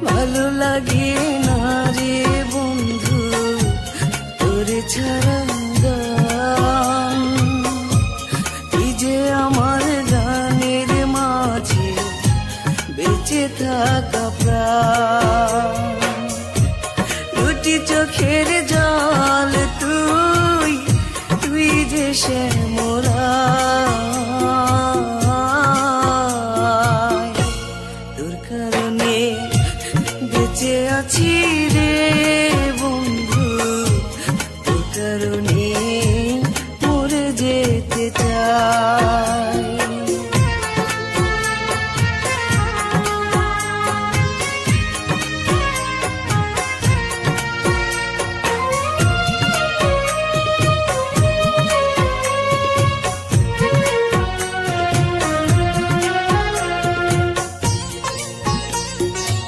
ভালো লাগে না রে বন্ধু তোরে ছাড়া গান। এই যে আমার গানের মাঝে বেঁচে থাকা প্রাণ, দুটি চোখের জল তুই, তুই যে শ্যামলা, তোর কারণে বেঁচে আছি